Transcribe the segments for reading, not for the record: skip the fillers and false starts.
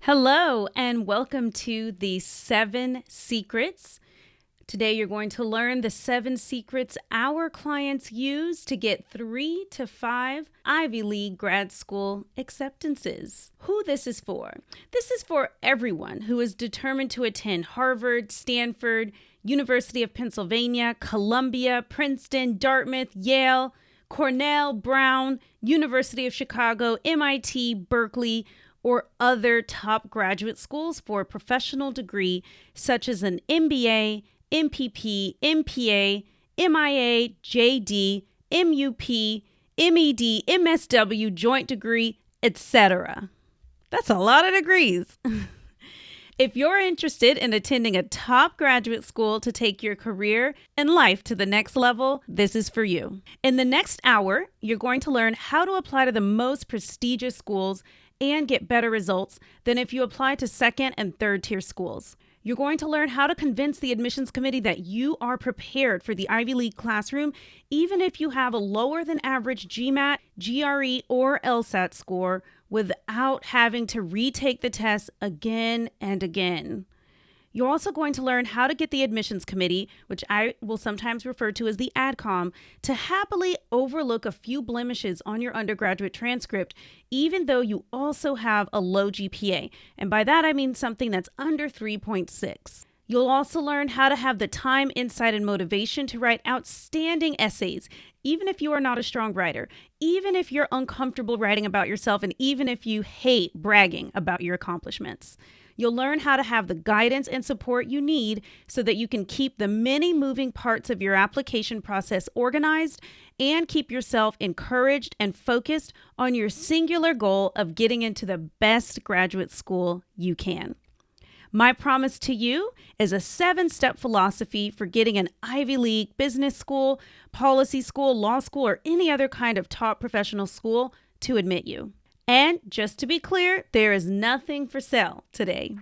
Hello, and welcome to the 7 Secrets. Today, you're going to learn the 7 secrets our clients use to get 3 to 5 Ivy League grad school acceptances. Who this is for? This is for everyone who is determined to attend Harvard, Stanford, University of Pennsylvania, Columbia, Princeton, Dartmouth, Yale, Cornell, Brown, University of Chicago, MIT, Berkeley, or other top graduate schools for a professional degree such as an MBA, MPP, MPA, MIA, JD, MUP, MED, MSW, joint degree, etc. That's a lot of degrees. If you're interested in attending a top graduate school to take your career and life to the next level, this is for you. In the next hour, you're going to learn how to apply to the most prestigious schools and get better results than if you apply to second and third tier schools. You're going to learn how to convince the admissions committee that you are prepared for the Ivy League classroom, even if you have a lower than average GMAT, GRE, or LSAT score, without having to retake the test again and again. You're also going to learn how to get the admissions committee, which I will sometimes refer to as the AdCom, to happily overlook a few blemishes on your undergraduate transcript, even though you also have a low GPA. And by that, I mean something that's under 3.6. You'll also learn how to have the time, insight, and motivation to write outstanding essays, even if you are not a strong writer, even if you're uncomfortable writing about yourself, and even if you hate bragging about your accomplishments. You'll learn how to have the guidance and support you need so that you can keep the many moving parts of your application process organized and keep yourself encouraged and focused on your singular goal of getting into the best graduate school you can. My promise to you is a 7-step philosophy for getting an Ivy League, business school, policy school, law school, or any other kind of top professional school to admit you. And just to be clear, there is nothing for sale today.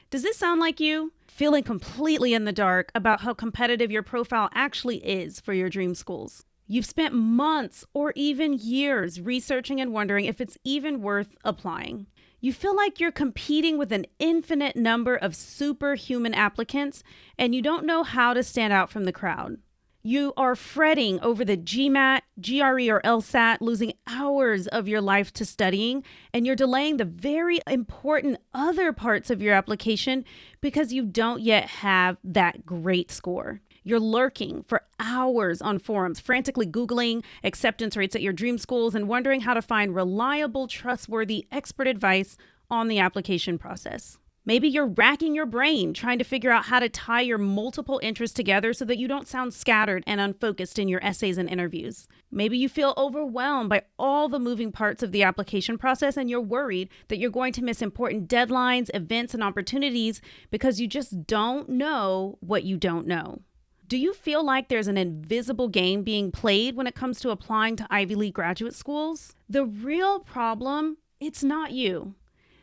Does this sound like you? Feeling completely in the dark about how competitive your profile actually is for your dream schools. You've spent months or even years researching and wondering if it's even worth applying. You feel like you're competing with an infinite number of superhuman applicants, and you don't know how to stand out from the crowd. You are fretting over the GMAT, GRE, or LSAT, losing hours of your life to studying, and you're delaying the very important other parts of your application because you don't yet have that great score. You're lurking for hours on forums, frantically Googling acceptance rates at your dream schools and wondering how to find reliable, trustworthy, expert advice on the application process. Maybe you're racking your brain trying to figure out how to tie your multiple interests together so that you don't sound scattered and unfocused in your essays and interviews. Maybe you feel overwhelmed by all the moving parts of the application process and you're worried that you're going to miss important deadlines, events, and opportunities because you just don't know what you don't know. Do you feel like there's an invisible game being played when it comes to applying to Ivy League graduate schools? The real problem, it's not you.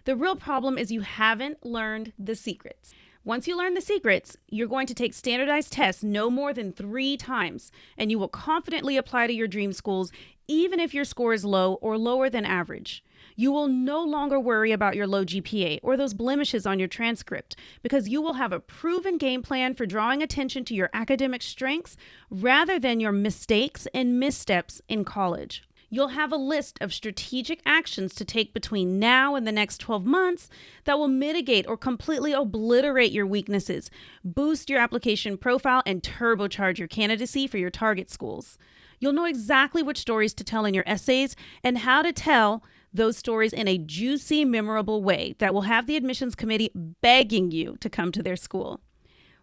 The real problem is you haven't learned the secrets. Once you learn the secrets, you're going to take standardized tests no more than 3 times, and you will confidently apply to your dream schools, even if your score is low or lower than average. You will no longer worry about your low GPA or those blemishes on your transcript because you will have a proven game plan for drawing attention to your academic strengths rather than your mistakes and missteps in college. You'll have a list of strategic actions to take between now and the next 12 months that will mitigate or completely obliterate your weaknesses, boost your application profile, and turbocharge your candidacy for your target schools. You'll know exactly which stories to tell in your essays and how to tell those stories in a juicy, memorable way that will have the admissions committee begging you to come to their school.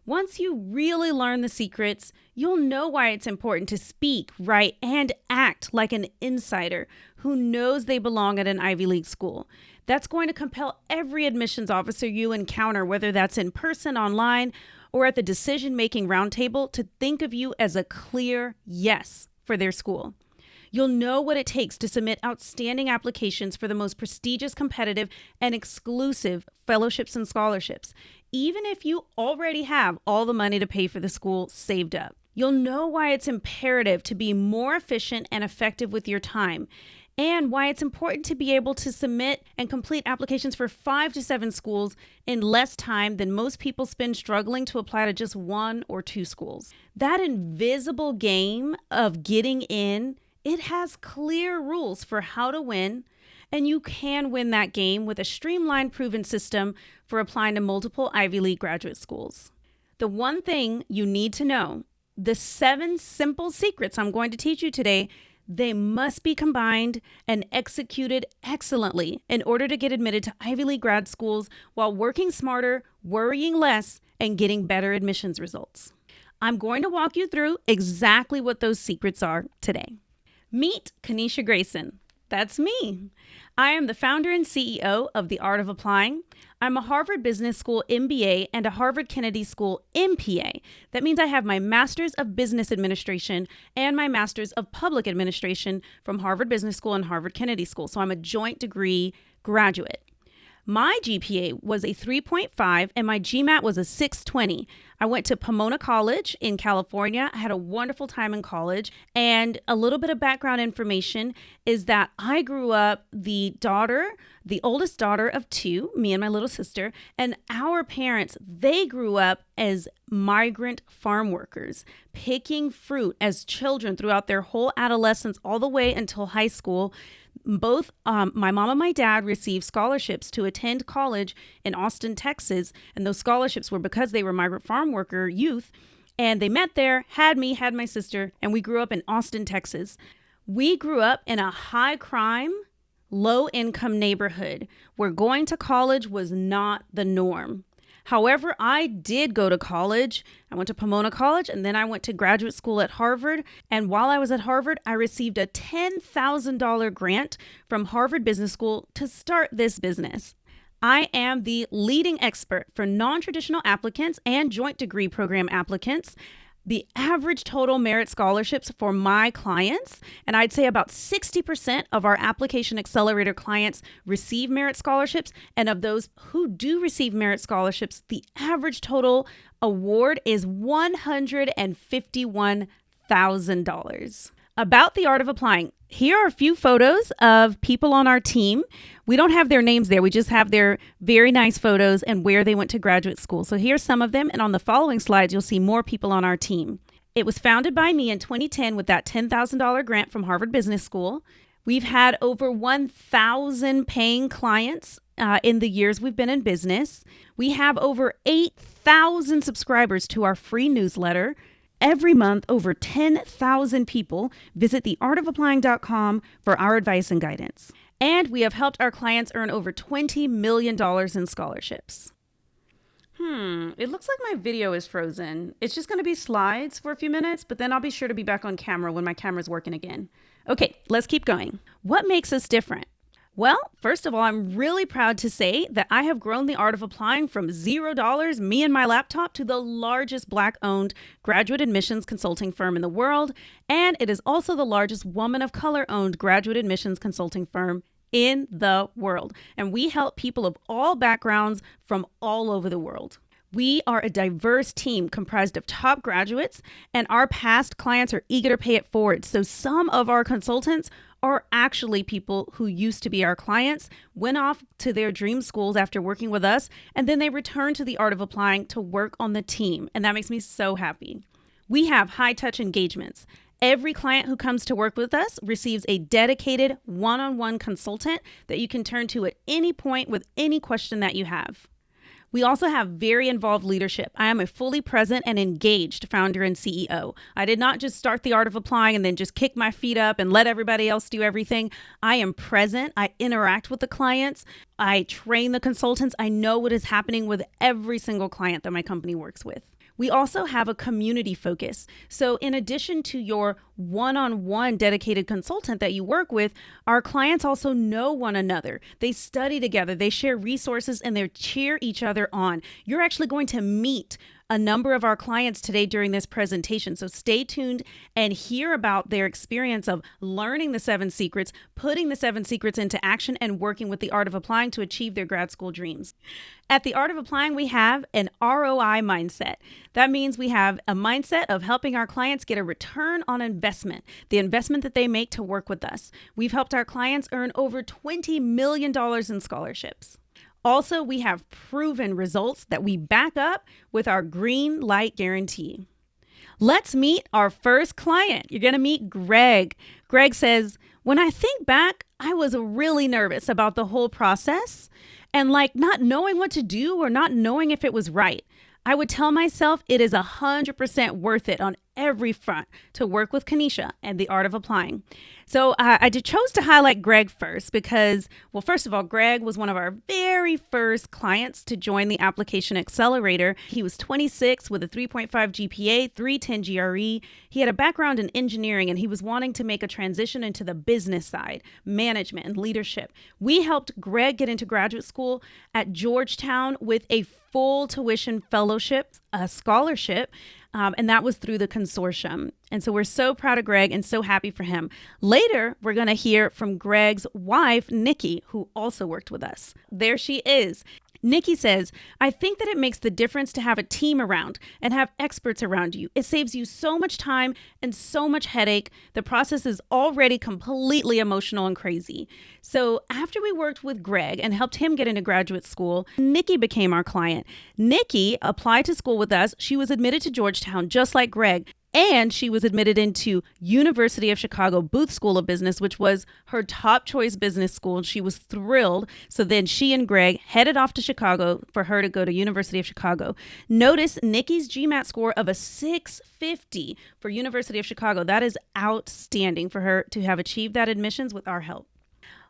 Once you really learn the secrets, you'll know why it's important to speak, write, and act like an insider who knows they belong at an Ivy League school. That's going to compel every admissions officer you encounter, whether that's in person, online, or at the decision-making roundtable, to think of you as a clear yes for their school. You'll know what it takes to submit outstanding applications for the most prestigious, competitive, and exclusive fellowships and scholarships, even if you already have all the money to pay for the school saved up. You'll know why it's imperative to be more efficient and effective with your time, and why it's important to be able to submit and complete applications for 5 to 7 schools in less time than most people spend struggling to apply to just 1 or 2 schools. That invisible game of getting in, it has clear rules for how to win, and you can win that game with a streamlined, proven system for applying to multiple Ivy League graduate schools. The one thing you need to know, the 7 simple secrets I'm going to teach you today, they must be combined and executed excellently in order to get admitted to Ivy League grad schools while working smarter, worrying less, and getting better admissions results. I'm going to walk you through exactly what those secrets are today. Meet Kanisha Grayson. That's me. I am the founder and CEO of The Art of Applying. I'm a Harvard Business School MBA and a Harvard Kennedy School MPA. That means I have my Master's of Business Administration and my Master's of Public Administration from Harvard Business School and Harvard Kennedy School. So I'm a joint degree graduate. My GPA was a 3.5 and my GMAT was a 620. I went to Pomona College in California. I had a wonderful time in college. And a little bit of background information is that I grew up the oldest daughter of 2, me and my little sister, and our parents, they grew up as migrant farm workers, picking fruit as children throughout their whole adolescence all the way until high school. Both my mom and my dad received scholarships to attend college in Austin, Texas. And those scholarships were because they were migrant farm worker youth. And they met there, had me, had my sister, and we grew up in Austin, Texas. We grew up in a high crime, low income neighborhood where going to college was not the norm. However, I did go to college. I went to Pomona College and then I went to graduate school at Harvard. And while I was at Harvard, I received a $10,000 grant from Harvard Business School to start this business. I am the leading expert for non-traditional applicants and joint degree program applicants. The average total merit scholarships for my clients, and I'd say about 60% of our application accelerator clients receive merit scholarships. And of those who do receive merit scholarships, the average total award is $151,000. About The Art of Applying, here are a few photos of people on our team. We don't have their names there. We just have their very nice photos and where they went to graduate school. So here's some of them. And on the following slides, you'll see more people on our team. It was founded by me in 2010 with that $10,000 grant from Harvard Business School. We've had over 1,000 paying clients in the years we've been in business. We have over 8,000 subscribers to our free newsletter. Every month, over 10,000 people visit theartofapplying.com for our advice and guidance. And we have helped our clients earn over $20 million in scholarships. It looks like my video is frozen. It's just going to be slides for a few minutes, but then I'll be sure to be back on camera when my camera's working again. Okay, let's keep going. What makes us different? Well, first of all, I'm really proud to say that I have grown The Art of Applying from $0, me and my laptop, to the largest Black-owned graduate admissions consulting firm in the world. And it is also the largest woman of color-owned graduate admissions consulting firm in the world. And we help people of all backgrounds from all over the world. We are a diverse team comprised of top graduates, and our past clients are eager to pay it forward. So some of our consultants are actually people who used to be our clients, went off to their dream schools after working with us, and then they returned to The Art of Applying to work on the team. And that makes me so happy. We have high-touch engagements. Every client who comes to work with us receives a dedicated one-on-one consultant that you can turn to at any point with any question that you have. We also have very involved leadership. I am a fully present and engaged founder and CEO. I did not just start The Art of Applying and then just kick my feet up and let everybody else do everything. I am present. I interact with the clients. I train the consultants. I know what is happening with every single client that my company works with. We also have a community focus. So in addition to your one-on-one dedicated consultant that you work with, our clients also know one another. They study together, they share resources, and they cheer each other on. You're actually going to meet a number of our clients today during this presentation. So stay tuned and hear about their experience of learning the 7 secrets, putting the 7 secrets into action, and working with the Art of Applying to achieve their grad school dreams. At the Art of Applying, we have an ROI mindset. That means we have a mindset of helping our clients get a return on investment, the investment that they make to work with us. We've helped our clients earn over $20 million in scholarships. Also, we have proven results that we back up with our green light guarantee. Let's meet our first client. You're going to meet Greg. Greg says, when I think back, I was really nervous about the whole process and not knowing what to do or not knowing if it was right. I would tell myself it is 100% worth it on every front to work with Kanisha and the Art of Applying. So I chose to highlight Greg first because, well, first of all, Greg was one of our very first clients to join the Application Accelerator. He was 26 with a 3.5 GPA, 310 GRE. He had a background in engineering and he was wanting to make a transition into the business side, management and leadership. We helped Greg get into graduate school at Georgetown with a full tuition fellowship, a scholarship, and that was through the consortium. And so we're so proud of Greg and so happy for him. Later, we're going to hear from Greg's wife, Nikki, who also worked with us. There she is. Nikki says, I think that it makes the difference to have a team around and have experts around you. It saves you so much time and so much headache. The process is already completely emotional and crazy. So after we worked with Greg and helped him get into graduate school, Nikki became our client. Nikki applied to school with us. She was admitted to Georgetown, just like Greg. And she was admitted into University of Chicago Booth School of Business, which was her top choice business school. And she was thrilled. So then she and Greg headed off to Chicago for her to go to University of Chicago. Notice Nikki's GMAT score of a 650 for University of Chicago. That is outstanding for her to have achieved that admissions with our help.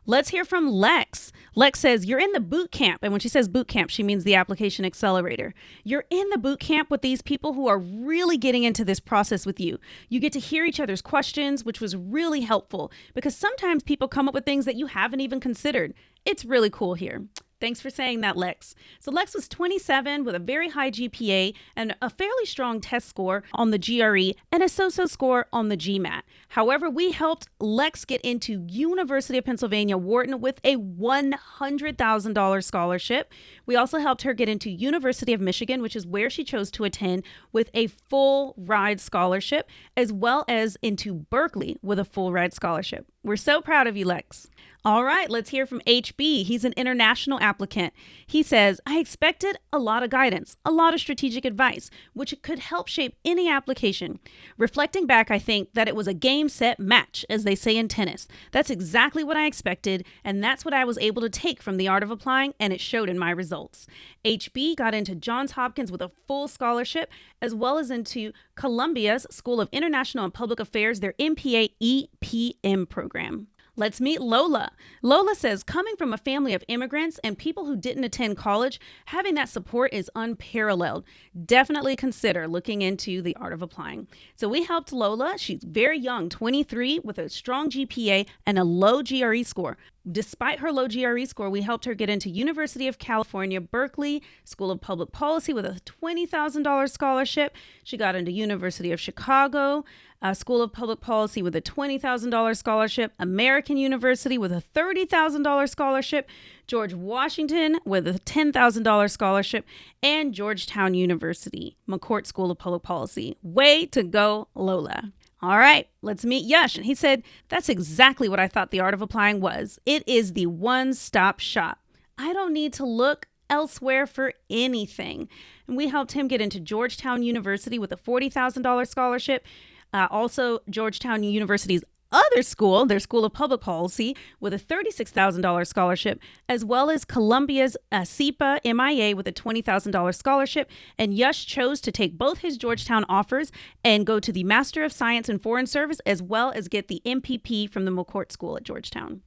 Let's hear from Lex. Lex says, you're in the boot camp. And when she says boot camp, she means the Application Accelerator. You're in the boot camp with these people who are really getting into this process with you. You get to hear each other's questions, which was really helpful because sometimes people come up with things that you haven't even considered. It's really cool here. Thanks for saying that, Lex. So Lex was 27 with a very high GPA and a fairly strong test score on the GRE and a so-so score on the GMAT. However, we helped Lex get into University of Pennsylvania Wharton with a $100,000 scholarship. We also helped her get into University of Michigan, which is where she chose to attend, with a full ride scholarship, as well as into Berkeley with a full ride scholarship. We're so proud of you, Lex. All right, let's hear from HB. He's an international applicant. He says, I expected a lot of guidance, a lot of strategic advice, which could help shape any application. Reflecting back, I think that it was a game, set, match, as they say in tennis. That's exactly what I expected, and that's what I was able to take from the Art of Applying, and it showed in my results. HB got into Johns Hopkins with a full scholarship, as well as into Columbia's School of International and Public Affairs, their MPA EPM program. Let's meet Lola. Lola says, coming from a family of immigrants and people who didn't attend college, having that support is unparalleled. Definitely consider looking into the Art of Applying. So we helped Lola. She's very young, 23, with a strong GPA and a low GRE score. Despite her low GRE score, we helped her get into University of California, Berkeley School of Public Policy with a $20,000 scholarship. She got into University of Chicago School of Public Policy with a $20,000 scholarship, American University with a $30,000 scholarship, George Washington with a $10,000 scholarship, and Georgetown University, McCourt School of Public Policy. Way to go, Lola. All right, let's meet Yash. And he said, that's exactly what I thought the Art of Applying was. It is the one-stop shop. I don't need to look elsewhere for anything. And we helped him get into Georgetown University with a $40,000 scholarship. Also, Georgetown University's other school, their School of Public Policy, with a $36,000 scholarship, as well as Columbia's SEPA MIA with a $20,000 scholarship. And Yash chose to take both his Georgetown offers and go to the Master of Science in Foreign Service, as well as get the MPP from the McCourt School at Georgetown.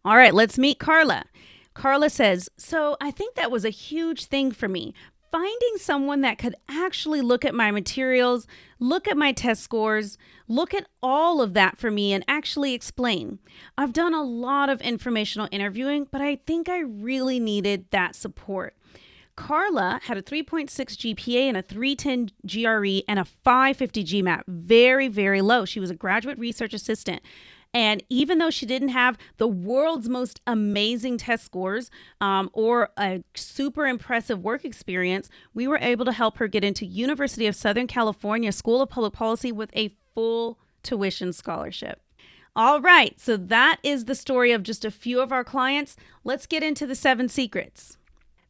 All right, let's meet Carla. Carla says, so I think that was a huge thing for me. Finding someone that could actually look at my materials, look at my test scores, look at all of that for me and actually explain. I've done a lot of informational interviewing, but I think I really needed that support. Carla had a 3.6 GPA and a 310 GRE and a 550 GMAT. Very, very low. She was a graduate research assistant. And even though she didn't have the world's most amazing test scores or a super impressive work experience, we were able to help her get into University of Southern California School of Public Policy with a full tuition scholarship. All right, so that is the story of just a few of our clients. Let's get into the 7 secrets.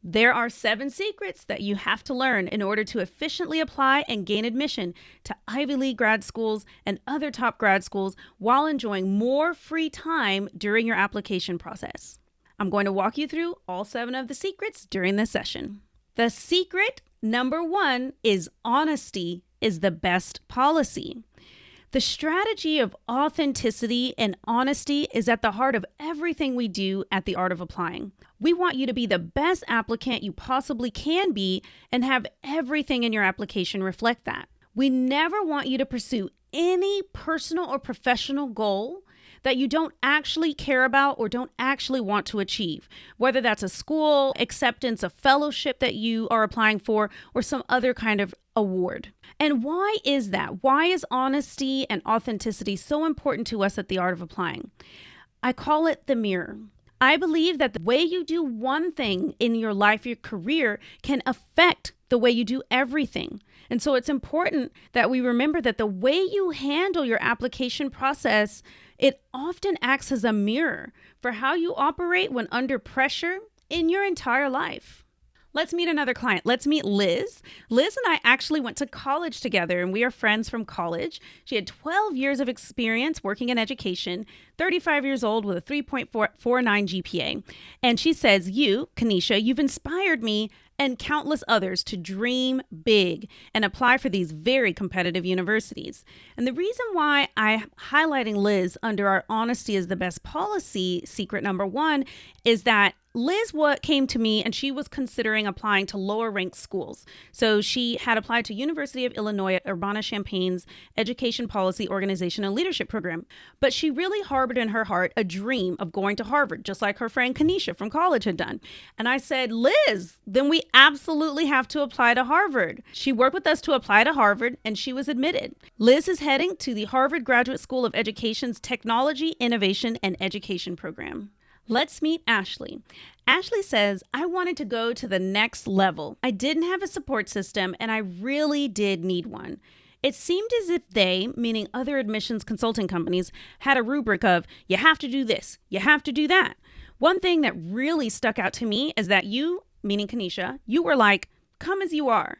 There are 7 secrets that you have to learn in order to efficiently apply and gain admission to Ivy League grad schools and other top grad schools while enjoying more free time during your application process. I'm going to walk you through all 7 of the secrets during this session. The secret number 1 is honesty is the best policy. The strategy of authenticity and honesty is at the heart of everything we do at The Art of Applying. We want you to be the best applicant you possibly can be and have everything in your application reflect that. We never want you to pursue any personal or professional goal that you don't actually care about or don't actually want to achieve, whether that's a school acceptance, a fellowship that you are applying for, or some other kind of award. And why is that? Why is honesty and authenticity so important to us at The Art of Applying? I call it the mirror. I believe that the way you do one thing in your life, your career, can affect the way you do everything. And so it's important that we remember that the way you handle your application process, it often acts as a mirror for how you operate when under pressure in your entire life. Let's meet another client. Let's meet Liz. Liz and I actually went to college together, and we are friends from college. She had 12 years of experience working in education, 35 years old with a 3.49 GPA. And she says, you, Kanisha, you've inspired me and countless others to dream big and apply for these very competitive universities. And the reason why I'm highlighting Liz under our honesty is the best policy secret number 1 is that Liz came to me and she was considering applying to lower ranked schools. So she had applied to University of Illinois at Urbana-Champaign's Education Policy Organization and Leadership Program. But she really harbored in her heart a dream of going to Harvard, just like her friend Kanisha from college had done. And I said, Liz, then we absolutely have to apply to Harvard. She worked with us to apply to Harvard and she was admitted. Liz is heading to the Harvard Graduate School of Education's Technology, Innovation, and Education program. Let's meet Ashley. Ashley says, I wanted to go to the next level. I didn't have a support system and I really did need one. It seemed as if they, meaning other admissions consulting companies, had a rubric of, you have to do this, you have to do that. One thing that really stuck out to me is that you, meaning Kanisha, you were like, come as you are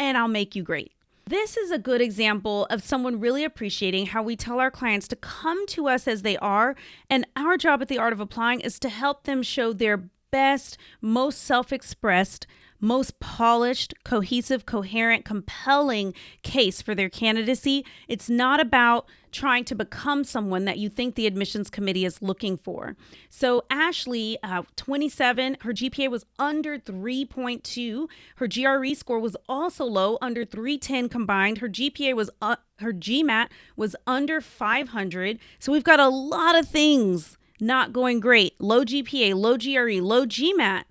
and I'll make you great. This is a good example of someone really appreciating how we tell our clients to come to us as they are, and our job at The Art of Applying is to help them show their best, most self-expressed, most polished, cohesive, coherent, compelling case for their candidacy. It's not about trying to become someone that you think the admissions committee is looking for. So Ashley, 27, her GPA was under 3.2. Her GRE score was also low, under 310 combined. Her GPA was her GMAT was under 500. So we've got a lot of things not going great. Low GPA, low GRE, low GMAT.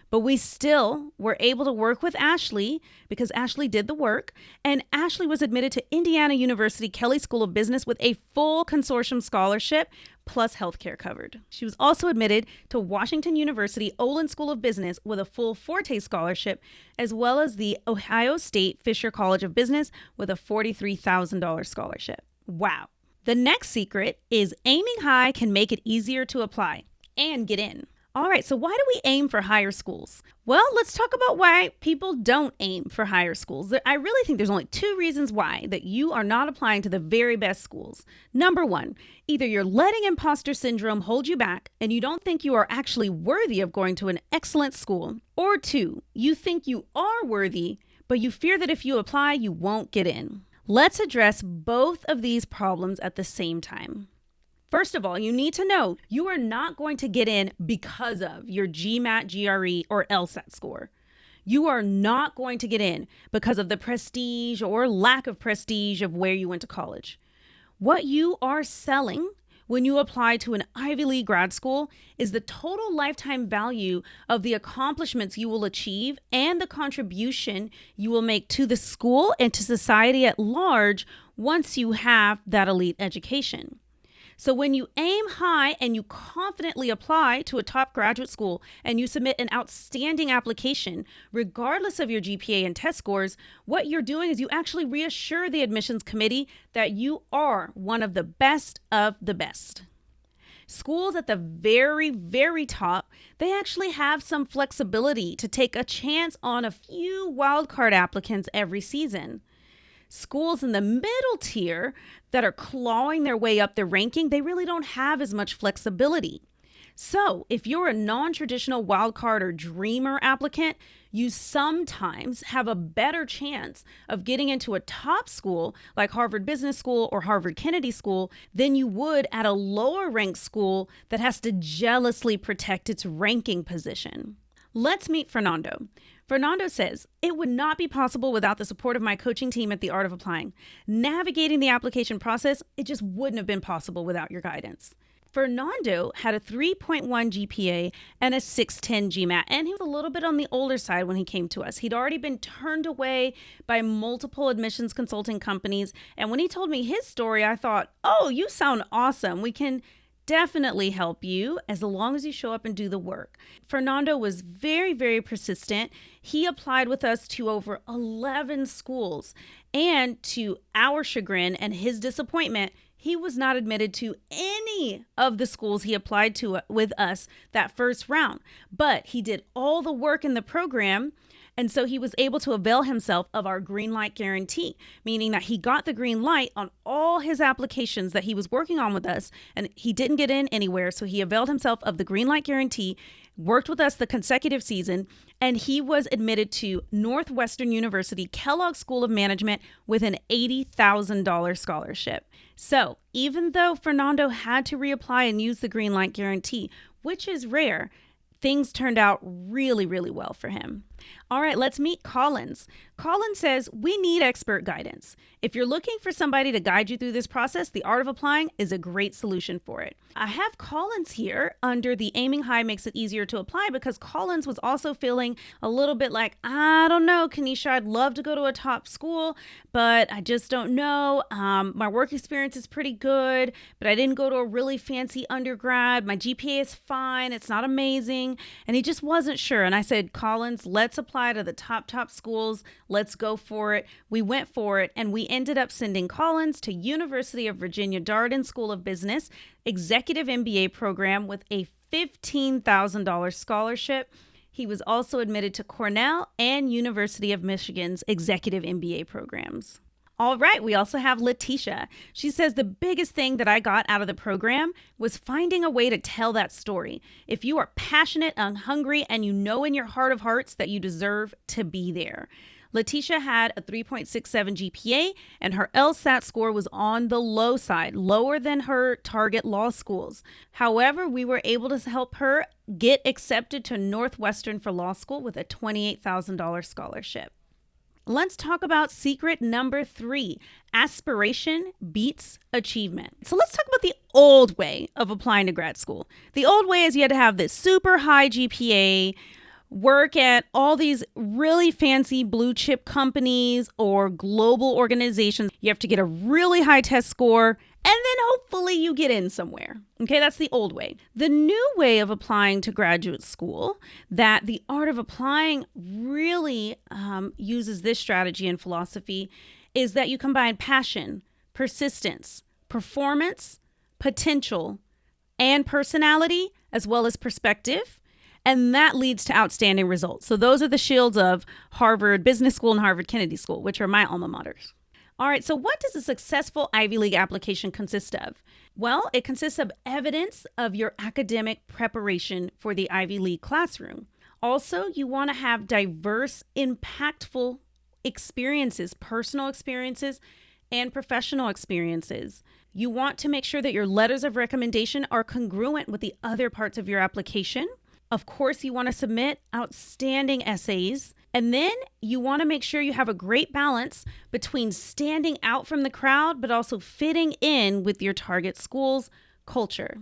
But we still were able to work with Ashley because Ashley did the work, and Ashley was admitted to Indiana University Kelley School of Business with a full consortium scholarship plus healthcare covered. She was also admitted to Washington University Olin School of Business with a full Forte scholarship, as well as the Ohio State Fisher College of Business with a $43,000 scholarship. Wow. The next secret is aiming high can make it easier to apply and get in. All right, so why do we aim for higher schools? Well, let's talk about why people don't aim for higher schools. I really think there's only 2 reasons why that you are not applying to the very best schools. Number 1, either you're letting imposter syndrome hold you back and you don't think you are actually worthy of going to an excellent school. Or 2, you think you are worthy, but you fear that if you apply, you won't get in. Let's address both of these problems at the same time. First of all, you need to know you are not going to get in because of your GMAT, GRE, or LSAT score. You are not going to get in because of the prestige or lack of prestige of where you went to college. What you are selling, when you apply to an Ivy League grad school is the total lifetime value of the accomplishments you will achieve and the contribution you will make to the school and to society at large once you have that elite education. So when you aim high and you confidently apply to a top graduate school and you submit an outstanding application, regardless of your GPA and test scores, what you're doing is you actually reassure the admissions committee that you are one of the best of the best. Schools at the very, very top, they actually have some flexibility to take a chance on a few wildcard applicants every season. Schools in the middle tier that are clawing their way up the ranking, they really don't have as much flexibility. So if you're a non-traditional wildcard or dreamer applicant, you sometimes have a better chance of getting into a top school like Harvard Business School or Harvard Kennedy School than you would at a lower ranked school that has to jealously protect its ranking position. Let's meet Fernando. Fernando says, it would not be possible without the support of my coaching team at The Art of Applying. Navigating the application process, it just wouldn't have been possible without your guidance. Fernando had a 3.1 GPA and a 610 GMAT, and he was a little bit on the older side when he came to us. He'd already been turned away by multiple admissions consulting companies, and when he told me his story, I thought, oh, you sound awesome. We can definitely help you as long as you show up and do the work. Fernando was very, very persistent. He applied with us to over 11 schools, and to our chagrin and his disappointment, he was not admitted to any of the schools he applied to with us that first round. But he did all the work in the program, and so he was able to avail himself of our green light guarantee, meaning that he got the green light on all his applications that he was working on with us, and he didn't get in anywhere. So he availed himself of the green light guarantee, worked with us the consecutive season, and he was admitted to Northwestern University Kellogg School of Management with an $80,000 scholarship. So even though Fernando had to reapply and use the green light guarantee, which is rare, things turned out really, really well for him. All right, let's meet Collins. Collins says, we need expert guidance. If you're looking for somebody to guide you through this process, The Art of Applying is a great solution for it. I have Collins here under the Aiming High Makes It Easier to Apply because Collins was also feeling a little bit like, I don't know, Kanisha, I'd love to go to a top school, but I just don't know. My work experience is pretty good, but I didn't go to a really fancy undergrad. My GPA is fine. It's not amazing. And he just wasn't sure. And I said, Collins, let's apply to the top schools. Let's go for it. We went for it, and we ended up sending Collins to University of Virginia Darden School of Business Executive MBA program with a $15,000 scholarship. He was also admitted to Cornell and University of Michigan's Executive MBA programs. All right, we also have Letitia. She says the biggest thing that I got out of the program was finding a way to tell that story. If you are passionate and hungry and you know in your heart of hearts that you deserve to be there. Letitia had a 3.67 GPA, and her LSAT score was on the low side, lower than her target law schools. However, we were able to help her get accepted to Northwestern for law school with a $28,000 scholarship. Let's talk about secret number 3. Aspiration beats achievement. So let's talk about the old way of applying to grad school. The old way is you had to have this super high GPA, work at all these really fancy blue chip companies or global organizations. You have to get a really high test score, and then hopefully you get in somewhere. Okay, that's the old way. The new way of applying to graduate school that The Art of Applying really uses this strategy and philosophy is that you combine passion, persistence, performance, potential, and personality, as well as perspective. And that leads to outstanding results. So those are the shields of Harvard Business School and Harvard Kennedy School, which are my alma maters. All right, so what does a successful Ivy League application consist of? Well, it consists of evidence of your academic preparation for the Ivy League classroom. Also, you want to have diverse, impactful experiences, personal experiences, and professional experiences. You want to make sure that your letters of recommendation are congruent with the other parts of your application. Of course, you want to submit outstanding essays, and then you want to make sure you have a great balance between standing out from the crowd, but also fitting in with your target school's culture.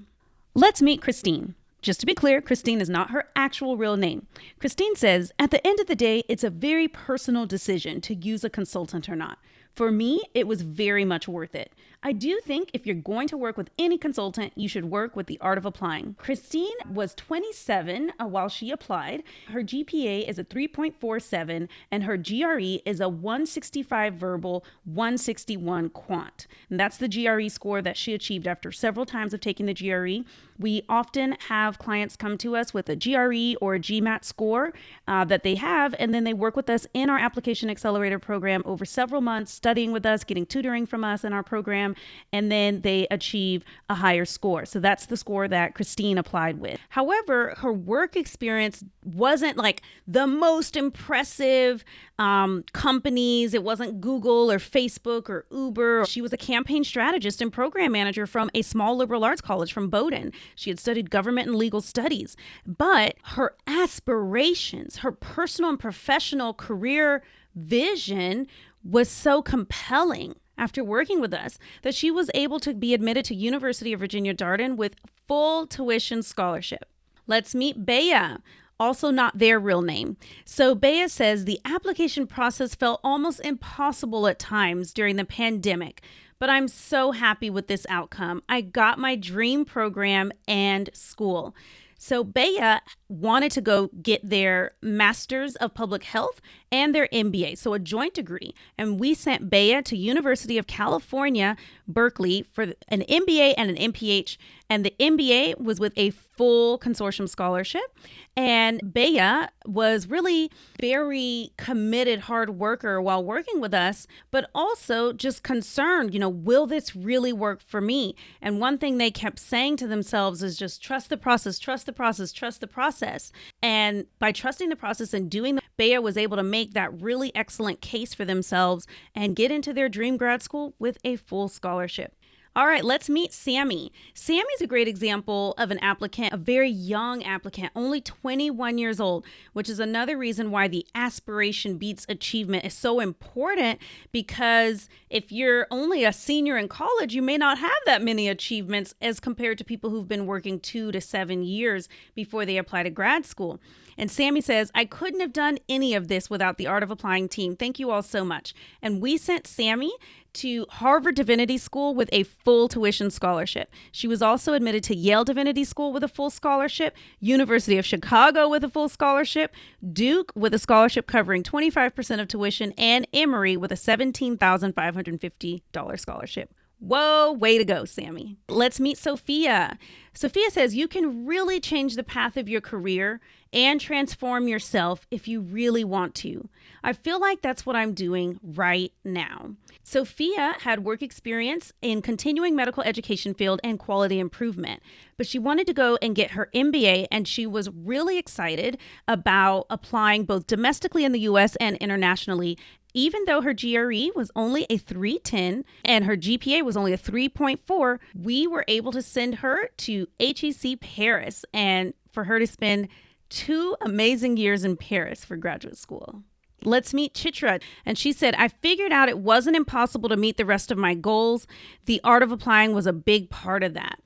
Let's meet Christine. Just to be clear, Christine is not her actual real name. Christine says, at the end of the day, it's a very personal decision to use a consultant or not. For me, it was very much worth it. I do think if you're going to work with any consultant, you should work with the Art of Applying. Christine was 27 while she applied. Her GPA is a 3.47 and her GRE is a 165 verbal, 161 quant. And that's the GRE score that she achieved after several times of taking the GRE. We often have clients come to us with a GRE or a GMAT score that they have, and then they work with us in our Application Accelerator program over several months, studying with us, getting tutoring from us in our program, and then they achieve a higher score. So that's the score that Christine applied with. However, her work experience wasn't like the most impressive companies. It wasn't Google or Facebook or Uber. She was a campaign strategist and program manager from a small liberal arts college from Bowdoin. She had studied government and legal studies, but her aspirations, her personal and professional career vision was so compelling after working with us that she was able to be admitted to University of Virginia Darden with full tuition scholarship. Let's meet Bea, also not their real name. So Bea says the application process felt almost impossible at times during the pandemic, but I'm so happy with this outcome. I got my dream program and school. So Bea wanted to go get their Master's of Public Health and their MBA, so a joint degree. And we sent Bea to University of California, Berkeley for an MBA and an MPH. And the MBA was with a full consortium scholarship. And Bea was really very committed, hard worker while working with us, but also just concerned, will this really work for me? And one thing they kept saying to themselves is just trust the process, trust the process, trust the process. And by trusting the process and doing that, Bea was able to make that really excellent case for themselves and get into their dream grad school with a full scholarship. All right, let's meet Sammy. Sammy's a great example of an applicant, a very young applicant, only 21 years old, which is another reason why the aspiration beats achievement is so important, because if you're only a senior in college, you may not have that many achievements as compared to people who've been working 2 to 7 years before they apply to grad school. And Sammy says, I couldn't have done any of this without the Art of Applying team. Thank you all so much. And we sent Sammy to Harvard Divinity School with a full tuition scholarship. She was also admitted to Yale Divinity School with a full scholarship, University of Chicago with a full scholarship, Duke with a scholarship covering 25% of tuition, and Emory with a $17,550 scholarship. Whoa, way to go, Sammy. Let's meet Sophia. Sophia says you can really change the path of your career and transform yourself if you really want to. I feel like that's what I'm doing right now. Sophia had work experience in continuing medical education field and quality improvement, but she wanted to go and get her MBA, and she was really excited about applying both domestically in the US and internationally. Even though her GRE was only a 310 and her GPA was only a 3.4, we were able to send her to HEC Paris and for her to spend 2 amazing years in Paris for graduate school. Let's meet Chitra. And she said, I figured out it wasn't impossible to meet the rest of my goals. The Art of Applying was a big part of that.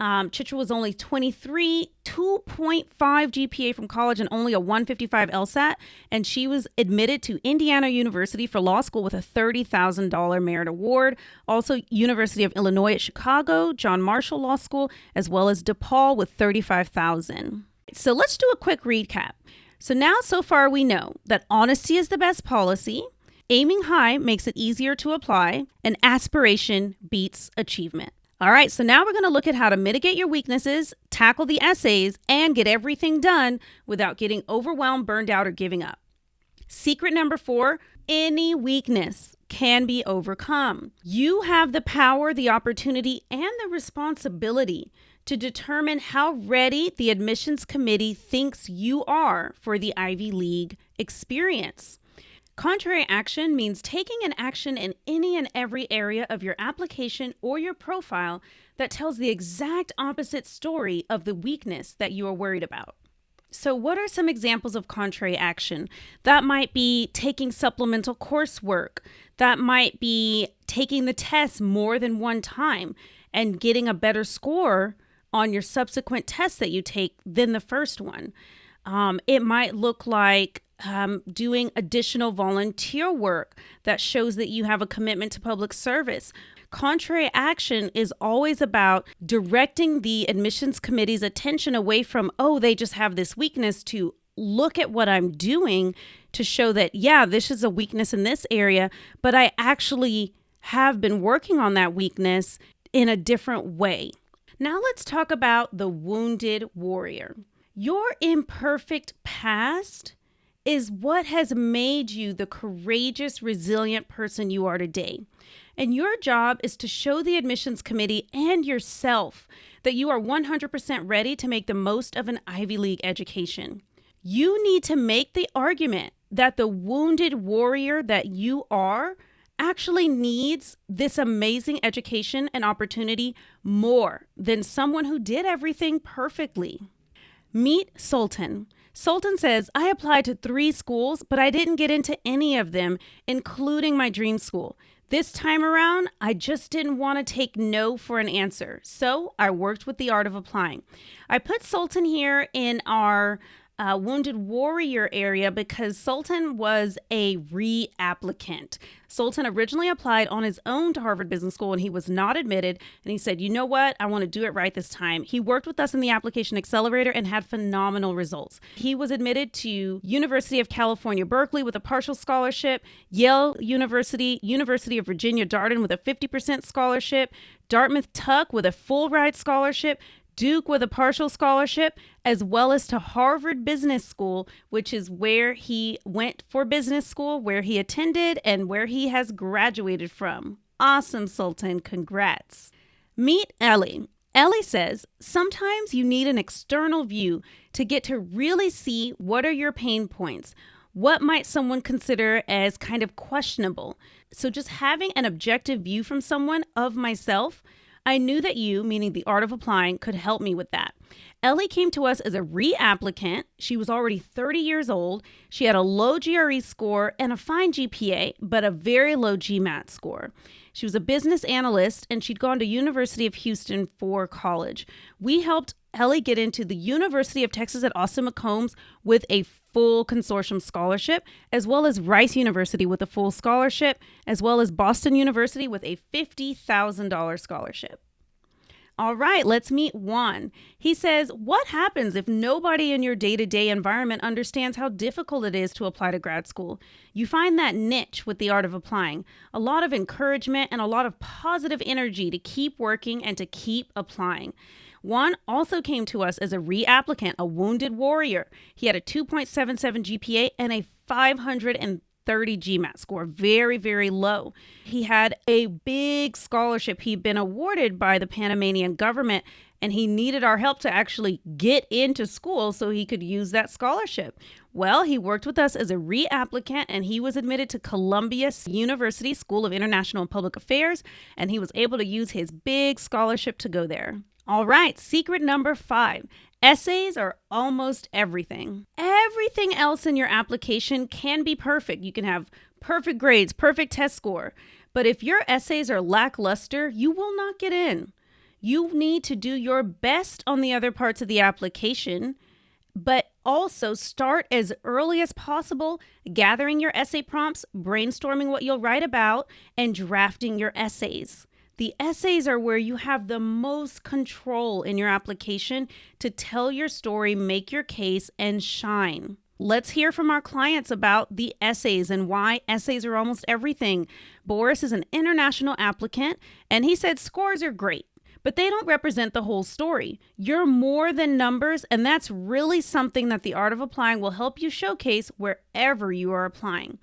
Chitra was only 23, 2.5 GPA from college and only a 155 LSAT. And she was admitted to Indiana University for law school with a $30,000 merit award. Also, University of Illinois at Chicago, John Marshall Law School, as well as DePaul with $35,000. So let's do a quick recap. So now, so far, we know that honesty is the best policy, aiming high makes it easier to apply, and aspiration beats achievement. All right, so now we're going to look at how to mitigate your weaknesses, tackle the essays, and get everything done without getting overwhelmed, burned out, or giving up. Secret number 4, any weakness can be overcome. You have the power, the opportunity, and the responsibility to determine how ready the admissions committee thinks you are for the Ivy League experience. Contrary action means taking an action in any and every area of your application or your profile that tells the exact opposite story of the weakness that you are worried about. So what are some examples of contrary action? That might be taking supplemental coursework. That might be taking the test more than one time. and getting a better score on your subsequent tests that you take than the first one. It might look like doing additional volunteer work that shows that you have a commitment to public service. Contrary action is always about directing the admissions committee's attention away from, oh, they just have this weakness, to look at what I'm doing to show that, yeah, this is a weakness in this area, but I actually have been working on that weakness in a different way. Now let's talk about the wounded warrior. Your imperfect past is what has made you the courageous, resilient person you are today. And your job is to show the admissions committee and yourself that you are 100% ready to make the most of an Ivy League education. You need to make the argument that the wounded warrior that you are actually needs this amazing education and opportunity more than someone who did everything perfectly. Meet Sultan. Sultan says, I applied to 3 schools, but I didn't get into any of them, including my dream school. This time around, I just didn't want to take no for an answer. So I worked with the art of applying. I put Sultan here in our wounded warrior area because Sultan was a reapplicant. Sultan originally applied on his own to Harvard Business School and he was not admitted. And he said, you know what? I want to do it right this time. He worked with us in the application accelerator and had phenomenal results. He was admitted to University of California, Berkeley with a partial scholarship, Yale University, University of Virginia, Darden with a 50% scholarship, Dartmouth Tuck with a full ride scholarship, Duke with a partial scholarship, as well as to Harvard Business School, which is where he went for business school, where he attended, and where he has graduated from. Awesome, Sultan. Congrats. Meet Ellie. Ellie says, sometimes you need an external view to get to really see what are your pain points. What might someone consider as kind of questionable? So just having an objective view from someone of myself, I knew that you, meaning the art of applying, could help me with that. Ellie came to us as a reapplicant. She was already 30 years old. She had a low GRE score and a fine GPA, but a very low GMAT score. She was a business analyst and she'd gone to University of Houston for college. We helped Ellie get into the University of Texas at Austin McCombs with a full consortium scholarship, as well as Rice University with a full scholarship, as well as Boston University with a $50,000 scholarship. All right, let's meet Juan. He says, what happens if nobody in your day-to-day environment understands how difficult it is to apply to grad school? You find that niche with the art of applying, a lot of encouragement and a lot of positive energy to keep working and to keep applying. Juan also came to us as a reapplicant, a wounded warrior. He had a 2.77 GPA and a 530 GMAT score, very, very low. He had a big scholarship. He'd been awarded by the Panamanian government, and he needed our help to actually get into school so he could use that scholarship. Well, he worked with us as a reapplicant, and he was admitted to Columbia University School of International and Public Affairs, and he was able to use his big scholarship to go there. All right, secret number 5. Essays are almost everything. Everything else in your application can be perfect. You can have perfect grades, perfect test score. But if your essays are lackluster, you will not get in. You need to do your best on the other parts of the application, but also start as early as possible, gathering your essay prompts, brainstorming what you'll write about, and drafting your essays. The essays are where you have the most control in your application to tell your story, make your case, and shine. Let's hear from our clients about the essays and why essays are almost everything. Boris is an international applicant, and he said scores are great, but they don't represent the whole story. You're more than numbers, and that's really something that the art of applying will help you showcase wherever you are applying.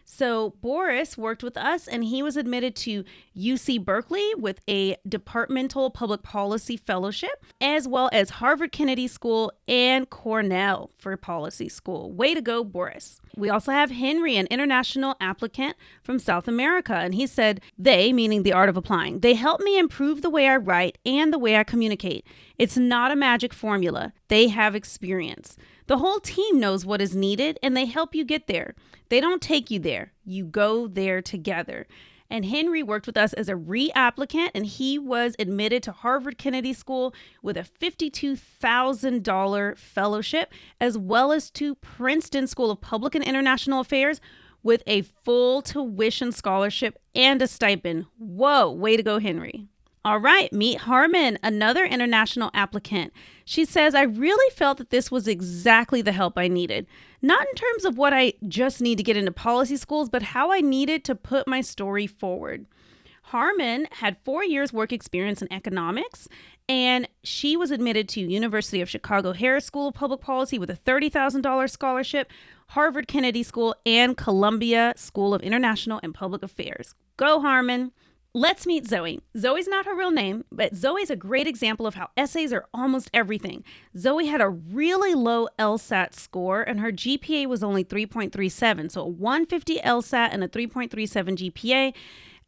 So Boris worked with us and he was admitted to UC Berkeley with a departmental public policy fellowship, as well as Harvard Kennedy School and Cornell for policy school. Way to go, Boris. We also have Henry, an international applicant from South America. And he said, they, meaning the art of applying, they help me improve the way I write and the way I communicate. It's not a magic formula. They have experience. The whole team knows what is needed and they help you get there. They don't take you there. You go there together. And Henry worked with us as a reapplicant, and he was admitted to Harvard Kennedy School with a $52,000 fellowship, as well as to Princeton School of Public and International Affairs with a full tuition scholarship and a stipend. Whoa, way to go, Henry. All right, meet Harmon, another international applicant. She says, I really felt that this was exactly the help I needed. Not in terms of what I just need to get into policy schools, but how I needed to put my story forward. Harmon had 4 years work experience in economics, and she was admitted to University of Chicago Harris School of Public Policy with a $30,000 scholarship, Harvard Kennedy School, and Columbia School of International and Public Affairs. Go, Harmon. Let's meet Zoe. Zoe's not her real name, but Zoe's a great example of how essays are almost everything. Zoe had a really low LSAT score, and her GPA was only 3.37, so a 150 LSAT and a 3.37 GPA,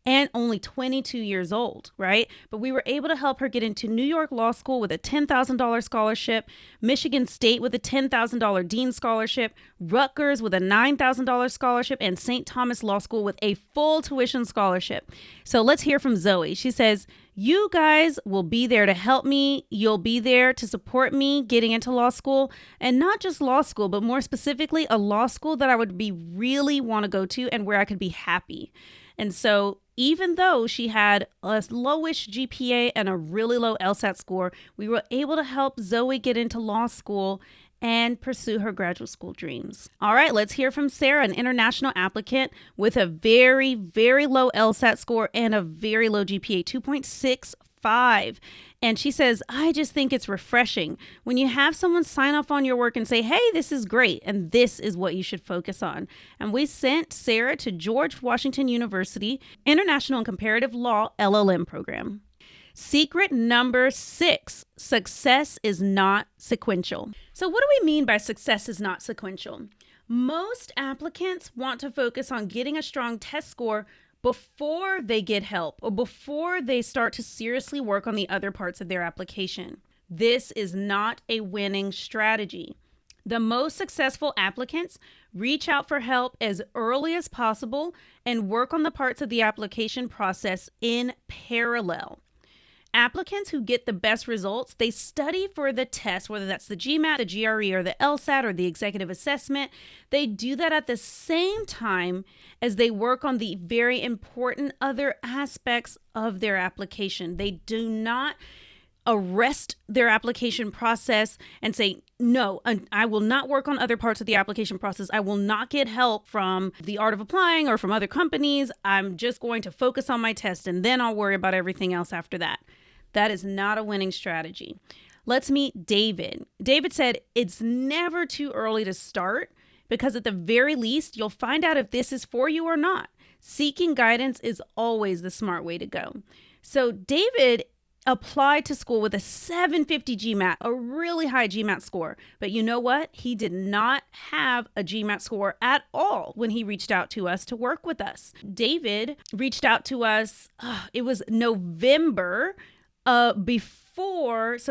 and only 22 years old, right? But we were able to help her get into New York Law School with a $10,000 scholarship, Michigan State with a $10,000 Dean Scholarship, Rutgers with a $9,000 scholarship, and St. Thomas Law School with a full tuition scholarship. So let's hear from Zoe. She says, you guys will be there to help me. You'll be there to support me getting into law school, and not just law school, but more specifically, a law school that I would really want to go to and where I could be happy. And so even though she had a lowish GPA and a really low LSAT score, we were able to help Zoe get into law school and pursue her graduate school dreams. All right, let's hear from Sarah, an international applicant with a very, very low LSAT score and a very low GPA, 2.65. And she says, I just think it's refreshing when you have someone sign off on your work and say, hey, this is great, and this is what you should focus on. And we sent Sarah to George Washington University International and Comparative Law LLM program. Secret number 6, success is not sequential. So what do we mean by success is not sequential? Most applicants want to focus on getting a strong test score before they get help or before they start to seriously work on the other parts of their application. This is not a winning strategy. The most successful applicants reach out for help as early as possible and work on the parts of the application process in parallel. Applicants who get the best results, they study for the test, whether that's the GMAT, the GRE, or the LSAT, or the executive assessment. They do that at the same time as they work on the very important other aspects of their application. They do not arrest their application process and say, no, I will not work on other parts of the application process. I will not get help from the art of applying or from other companies. I'm just going to focus on my test and then I'll worry about everything else after that. That is not a winning strategy. Let's meet David. David said, it's never too early to start because at the very least, you'll find out if this is for you or not. Seeking guidance is always the smart way to go. So David applied to school with a 750 GMAT, a really high GMAT score. But you know what? He did not have a GMAT score at all when he reached out to us to work with us. David reached out to us, it was November so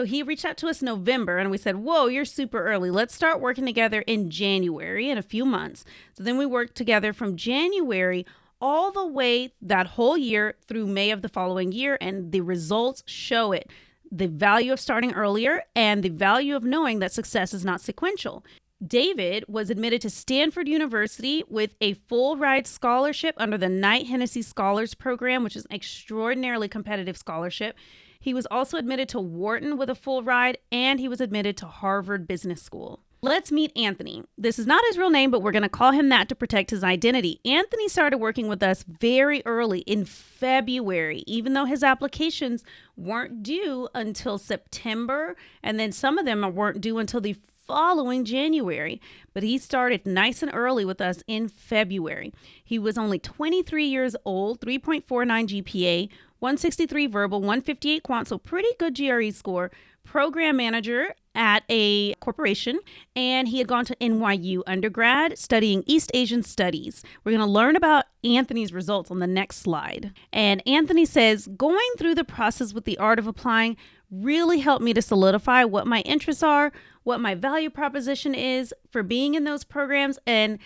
he reached out to us November and we said, whoa, you're super early. Let's start working together in January in a few months. So then we worked together from January all the way that whole year through May of the following year. And the results show it. The value of starting earlier and the value of knowing that success is not sequential. David was admitted to Stanford University with a full ride scholarship under the Knight Hennessy Scholars Program, which is an extraordinarily competitive scholarship. He was also admitted to Wharton with a full ride, and he was admitted to Harvard Business School. Let's meet Anthony. This is not his real name, but we're going to call him that to protect his identity. Anthony started working with us very early in February, even though his applications weren't due until September, and then some of them weren't due until the following January, but he started nice and early with us in February. He was only 23 years old, 3.49 GPA, 163 verbal, 158 quant, so pretty good GRE score, program manager at a corporation, and he had gone to NYU undergrad studying East Asian studies. We're going to learn about Anthony's results on the next slide. And Anthony says, going through the process with the art of applying really helped me to solidify what my interests are, what my value proposition is for being in those programs, and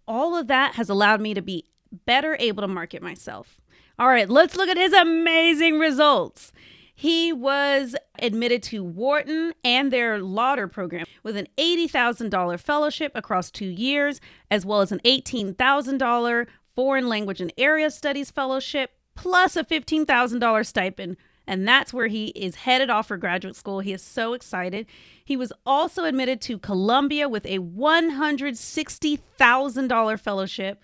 all of that has allowed me to be better able to market myself. All right, let's look at his amazing results. He was admitted to Wharton and their Lauder program with an $80,000 fellowship across 2 years, as well as an $18,000 foreign language and area studies fellowship, plus a $15,000 stipend. And that's where he is headed off for graduate school. He is so excited. He was also admitted to Columbia with a $160,000 fellowship.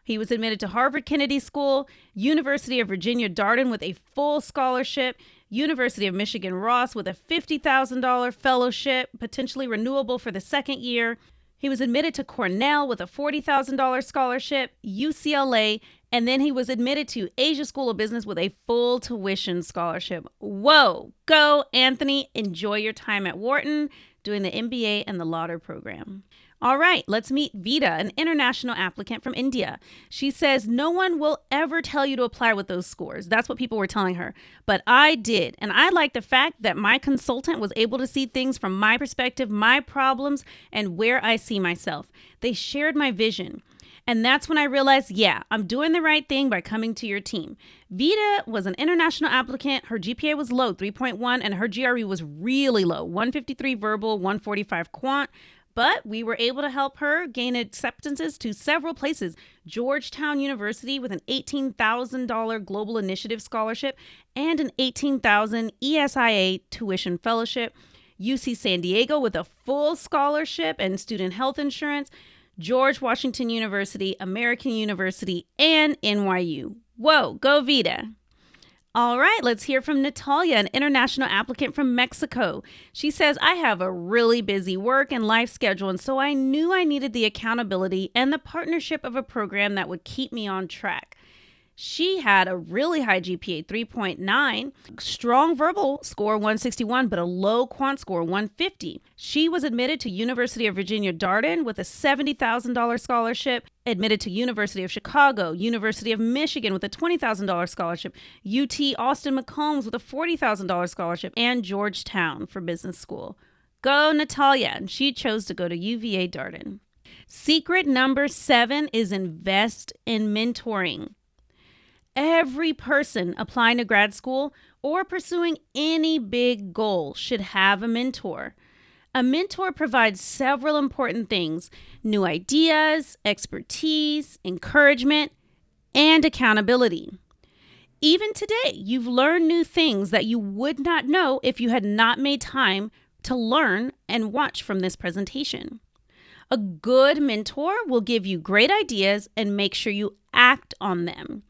He was admitted to Harvard Kennedy School, University of Virginia Darden with a full scholarship, University of Michigan Ross with a $50,000 fellowship, potentially renewable for the second year. He was admitted to Cornell with a $40,000 scholarship, UCLA, and then he was admitted to Asia School of Business with a full tuition scholarship. Whoa, go Anthony. Enjoy your time at Wharton doing the MBA and the Lauder program. All right, let's meet Vida, an international applicant from India. She says, no one will ever tell you to apply with those scores. That's what people were telling her. But I did. And I like the fact that my consultant was able to see things from my perspective, my problems, and where I see myself. They shared my vision. And that's when I realized, yeah, I'm doing the right thing by coming to your team. Vida was an international applicant. Her GPA was low, 3.1, and her GRE was really low, 153 verbal, 145 quant. But we were able to help her gain acceptances to several places. Georgetown University with an $18,000 Global Initiative Scholarship and an $18,000 ESIA tuition fellowship. UC San Diego with a full scholarship and student health insurance. George Washington University, American University, and NYU. Whoa, go Vida. All right, let's hear from Natalia, an international applicant from Mexico. She says, I have a really busy work and life schedule, and so I knew I needed the accountability and the partnership of a program that would keep me on track. She had a really high GPA, 3.9, strong verbal score, 161, but a low quant score, 150. She was admitted to University of Virginia Darden with a $70,000 scholarship, admitted to University of Chicago, University of Michigan with a $20,000 scholarship, UT Austin McCombs with a $40,000 scholarship, and Georgetown for business school. Go Natalia, and she chose to go to UVA Darden. Secret number 7 is invest in mentoring. Every person applying to grad school or pursuing any big goal should have a mentor. A mentor provides several important things: new ideas, expertise, encouragement, and accountability. Even today, you've learned new things that you would not know if you had not made time to learn and watch from this presentation. A good mentor will give you great ideas and make sure you act on them.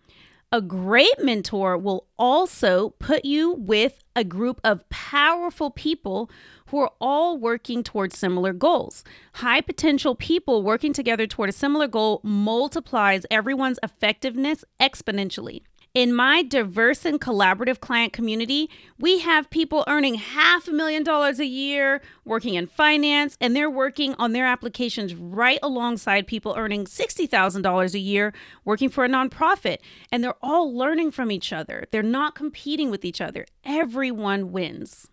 A great mentor will also put you with a group of powerful people who are all working towards similar goals. High potential people working together toward a similar goal multiplies everyone's effectiveness exponentially. In my diverse and collaborative client community, we have people earning $500,000 a year working in finance, and they're working on their applications right alongside people earning $60,000 a year working for a nonprofit. And they're all learning from each other. They're not competing with each other. Everyone wins.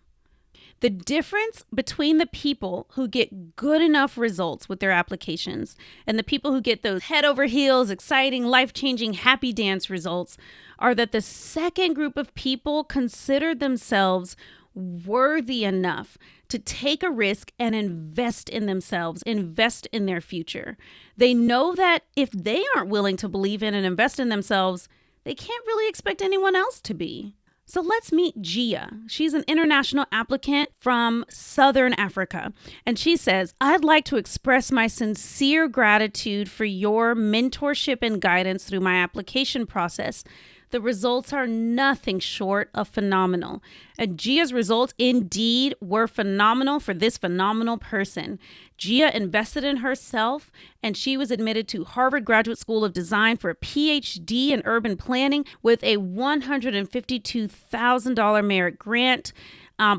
The difference between the people who get good enough results with their applications and the people who get those head over heels, exciting, life-changing, happy dance results are that the second group of people consider themselves worthy enough to take a risk and invest in themselves, invest in their future. They know that if they aren't willing to believe in and invest in themselves, they can't really expect anyone else to be. So let's meet Gia. She's an international applicant from Southern Africa. And she says, I'd like to express my sincere gratitude for your mentorship and guidance through my application process. The results are nothing short of phenomenal. And Gia's results indeed were phenomenal for this phenomenal person. Gia invested in herself, and she was admitted to Harvard Graduate School of Design for a PhD in urban planning with a $152,000 merit grant.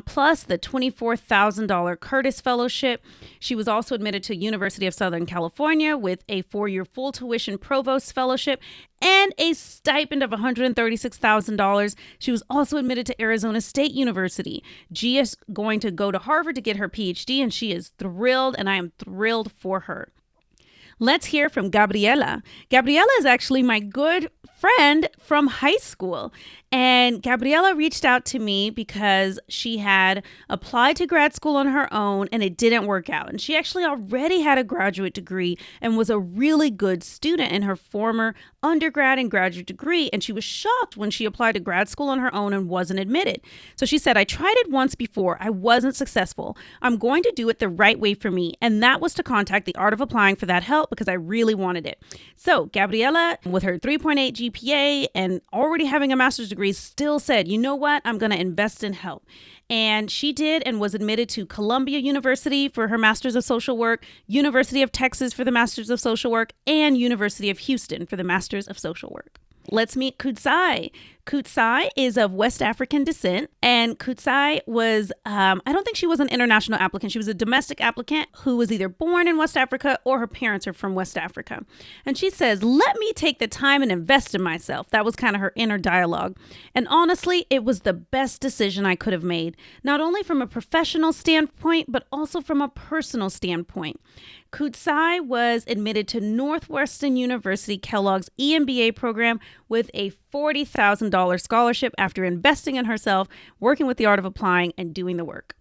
Plus the $24,000 Curtis Fellowship. She was also admitted to University of Southern California with a 4-year full tuition Provost Fellowship and a stipend of $136,000. She was also admitted to Arizona State University. Gia is going to go to Harvard to get her PhD, and she is thrilled, and I am thrilled for her. Let's hear from Gabriela. Gabriela is actually my good friend from high school. And Gabriela reached out to me because she had applied to grad school on her own and it didn't work out. And she actually already had a graduate degree and was a really good student in her former undergrad and graduate degree. And she was shocked when she applied to grad school on her own and wasn't admitted. So she said, I tried it once before. I wasn't successful. I'm going to do it the right way for me. And that was to contact the Art of Applying for that help because I really wanted it. So Gabriela, with her 3.8 GPA and already having a master's degree, still said, you know what, I'm going to invest in help. And she did and was admitted to Columbia University for her Master's of Social Work, University of Texas for the Master's of Social Work, and University of Houston for the Master's of Social Work. Let's meet Kutsai. Kutsai is of West African descent, and Kutsai was, I don't think she was an international applicant. She was a domestic applicant who was either born in West Africa or her parents are from West Africa. And she says, let me take the time and invest in myself. That was kind of her inner dialogue. And honestly, it was the best decision I could have made, not only from a professional standpoint, but also from a personal standpoint. Kutsai was admitted to Northwestern University Kellogg's EMBA program with a $40,000 scholarship after investing in herself, working with the Art of Applying, and doing the work.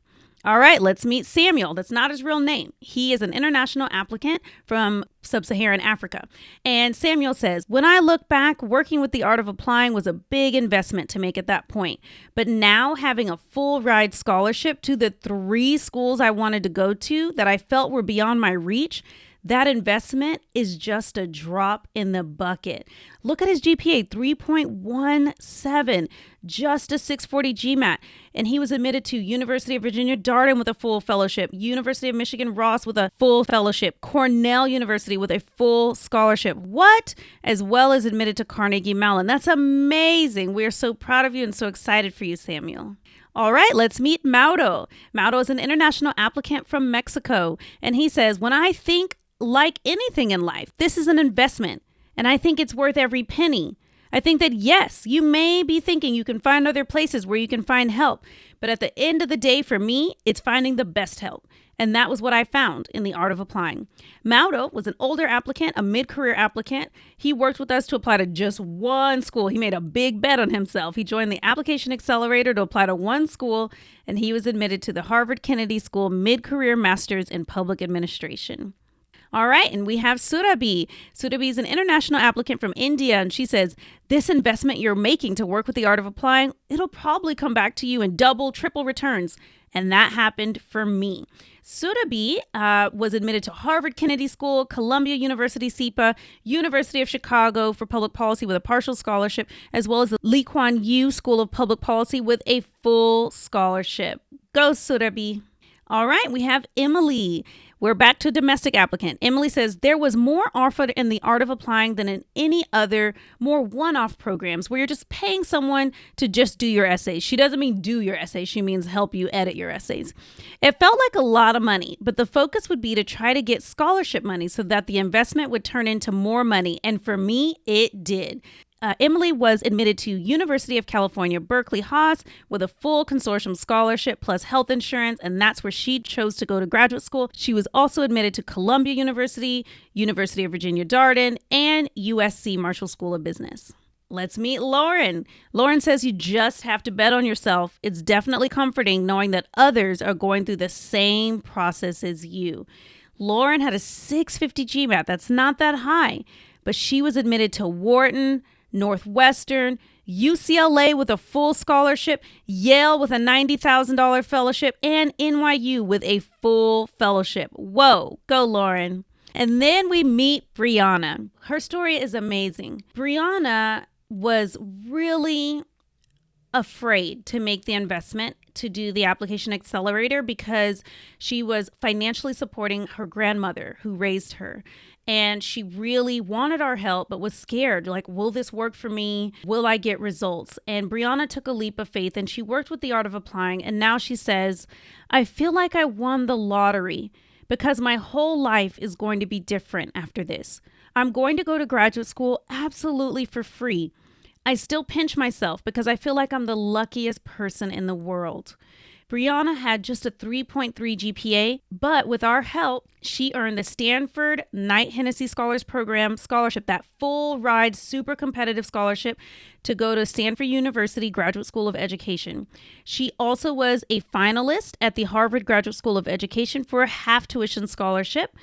All right, let's meet Samuel. That's not his real name. He is an international applicant from sub-Saharan Africa. And Samuel says, when I look back, working with the Art of Applying was a big investment to make at that point. But now having a full ride scholarship to the 3 schools I wanted to go to that I felt were beyond my reach, that investment is just a drop in the bucket. Look at his GPA, 3.17, just a 640 GMAT. And he was admitted to University of Virginia, Darden with a full fellowship, University of Michigan, Ross with a full fellowship, Cornell University with a full scholarship. What? As well as admitted to Carnegie Mellon. That's amazing. We are so proud of you and so excited for you, Samuel. All right, let's meet Mauro. Mauro is an international applicant from Mexico. And he says, when I think like anything in life, this is an investment, and I think it's worth every penny. I think that, yes, you may be thinking you can find other places where you can find help, but at the end of the day, for me, it's finding the best help. And that was what I found in the Art of Applying. Mauro was an older applicant, a mid-career applicant. He worked with us to apply to just one school. He made a big bet on himself. He joined the application accelerator to apply to one school, and he was admitted to the Harvard Kennedy School Mid-Career Masters in Public Administration. All right, and we have Surabhi. Surabhi is an international applicant from India, and she says, this investment you're making to work with the Art of Applying, it'll probably come back to you in double, triple returns. And that happened for me. Surabhi was admitted to Harvard Kennedy School, Columbia University SIPA, University of Chicago for public policy with a partial scholarship, as well as the Lee Kuan Yew School of Public Policy with a full scholarship. Go, Surabhi. All right, we have Emily. We're back to domestic applicant. Emily says there was more offered in the Art of Applying than in any other more one-off programs where you're just paying someone to just do your essays. She doesn't mean do your essays. She means help you edit your essays. It felt like a lot of money, but the focus would be to try to get scholarship money so that the investment would turn into more money. And for me, it did. Emily was admitted to University of California, Berkeley Haas with a full consortium scholarship plus health insurance, and that's where she chose to go to graduate school. She was also admitted to Columbia University, University of Virginia Darden, and USC Marshall School of Business. Let's meet Lauren. Lauren says you just have to bet on yourself. It's definitely comforting knowing that others are going through the same process as you. Lauren had a 650 GMAT. That's not that high, but she was admitted to Wharton, Northwestern, UCLA with a full scholarship, Yale with a $90,000 fellowship, and NYU with a full fellowship. Whoa, go Lauren. And then we meet Brianna. Her story is amazing. Brianna was really afraid to make the investment to do the application accelerator because she was financially supporting her grandmother who raised her. And she really wanted our help, but was scared. Like, will this work for me? Will I get results? And Brianna took a leap of faith and she worked with the Art of Applying. And now she says, I feel like I won the lottery because my whole life is going to be different after this. I'm going to go to graduate school absolutely for free. I still pinch myself because I feel like I'm the luckiest person in the world. Brianna had just a 3.3 GPA, but with our help, she earned the Stanford Knight Hennessy Scholars Program scholarship, that full ride, super competitive scholarship to go to Stanford University Graduate School of Education. She also was a finalist at the Harvard Graduate School of Education for a half tuition scholarship.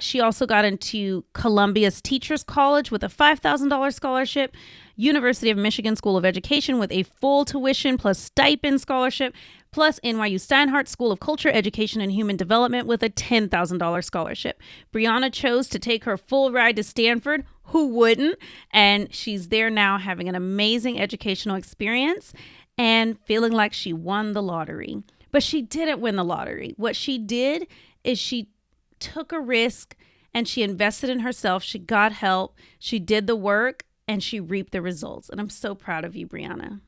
She also got into Columbia's Teachers College with a $5,000 scholarship, University of Michigan School of Education with a full tuition plus stipend scholarship, plus NYU Steinhardt School of Culture, Education, and Human Development with a $10,000 scholarship. Brianna chose to take her full ride to Stanford. Who wouldn't? And she's there now having an amazing educational experience and feeling like she won the lottery. But she didn't win the lottery. What she did is she took a risk and she invested in herself. She got help. She did the work and she reaped the results. And I'm so proud of you, Brianna.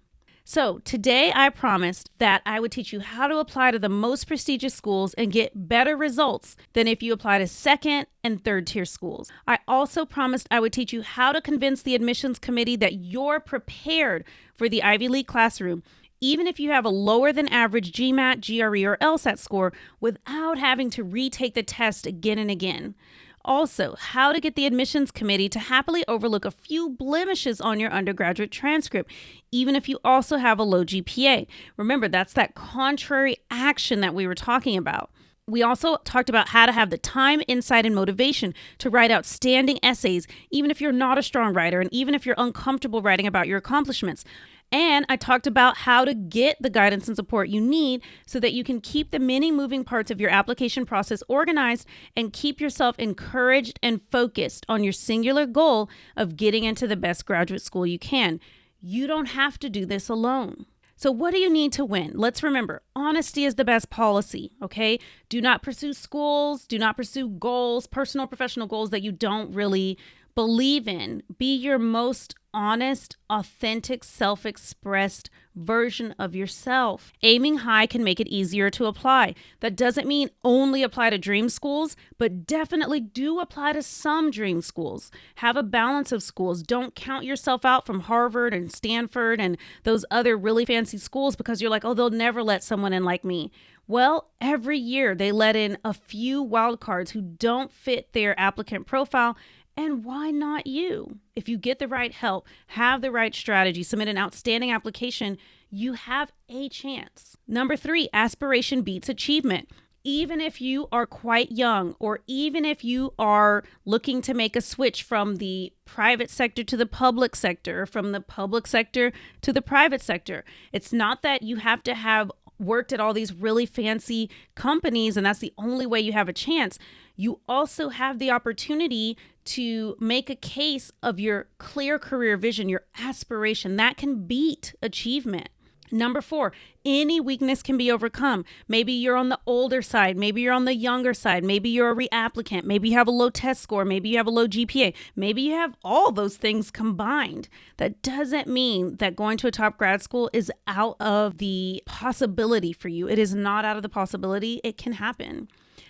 So today I promised that I would teach you how to apply to the most prestigious schools and get better results than if you apply to second and third tier schools. I also promised I would teach you how to convince the admissions committee that you're prepared for the Ivy League classroom, even if you have a lower than average GMAT, GRE, or LSAT score, without having to retake the test again and again. Also, how to get the admissions committee to happily overlook a few blemishes on your undergraduate transcript, even if you also have a low GPA. Remember, that's that contrary action that we were talking about. We also talked about how to have the time, insight, and motivation to write outstanding essays, even if you're not a strong writer and even if you're uncomfortable writing about your accomplishments. And I talked about how to get the guidance and support you need so that you can keep the many moving parts of your application process organized and keep yourself encouraged and focused on your singular goal of getting into the best graduate school you can. You don't have to do this alone. So what do you need to win? Let's remember, honesty is the best policy, okay? Do not pursue schools, do not pursue goals, personal, professional goals that you don't really believe in. Be your most honest, authentic, self-expressed version of yourself. Aiming high can make it easier to apply. That doesn't mean only apply to dream schools, but definitely do apply to some dream schools. Have a balance of schools. Don't count yourself out from Harvard and Stanford and those other really fancy schools because you're like, oh, they'll never let someone in like me. Well, every year they let in a few wild cards who don't fit their applicant profile. And why not you? If you get the right help, have the right strategy, submit an outstanding application, you have a chance. Number 3, aspiration beats achievement. Even if you are quite young, or even if you are looking to make a switch from the private sector to the public sector, or from the public sector to the private sector, it's not that you have to have worked at all these really fancy companies and that's the only way you have a chance. You also have the opportunity to make a case of your clear career vision, your aspiration that can beat achievement. Number 4, any weakness can be overcome. Maybe you're on the older side. Maybe you're on the younger side. Maybe you're a reapplicant. Maybe you have a low test score. Maybe you have a low GPA. Maybe you have all those things combined. That doesn't mean that going to a top grad school is out of the possibility for you. It is not out of the possibility. It can happen.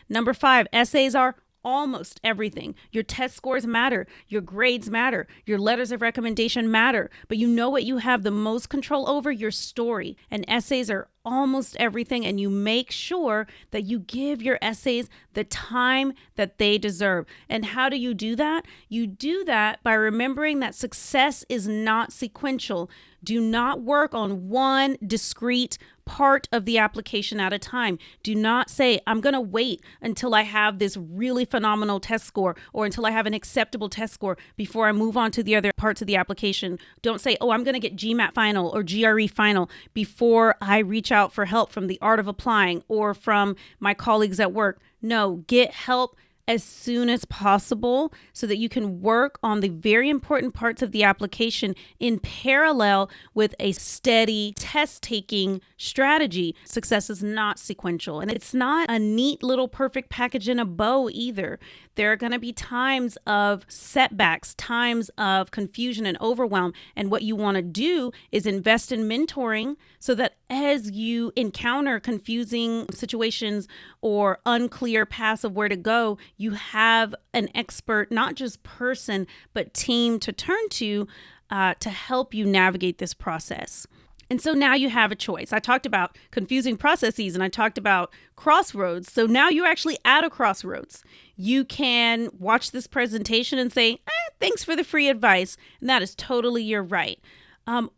Number 5, essays are almost everything. Your test scores matter. Your grades matter. Your letters of recommendation matter. But you know what you have the most control over? Your story. And essays are almost everything. And you make sure that you give your essays the time that they deserve. And how do you do that? You do that by remembering that success is not sequential. Do not work on one discrete part of the application at a time. Do not say, I'm going to wait until I have this really phenomenal test score or until I have an acceptable test score before I move on to the other parts of the application. Don't say, oh, I'm going to get GMAT final or GRE final before I reach out for help from the Art of Applying or from my colleagues at work. No, get help as soon as possible so that you can work on the very important parts of the application in parallel with a steady test-taking strategy. Success is not sequential, and it's not a neat little perfect package in a bow either. There are going to be times of setbacks, times of confusion and overwhelm, and what you want to do is invest in mentoring so that as you encounter confusing situations or unclear paths of where to go, you have an expert, not just person, but team to turn to help you navigate this process. And so now you have a choice. I talked about confusing processes and I talked about crossroads. So now you're actually at a crossroads. You can watch this presentation and say, thanks for the free advice. And that is totally your right.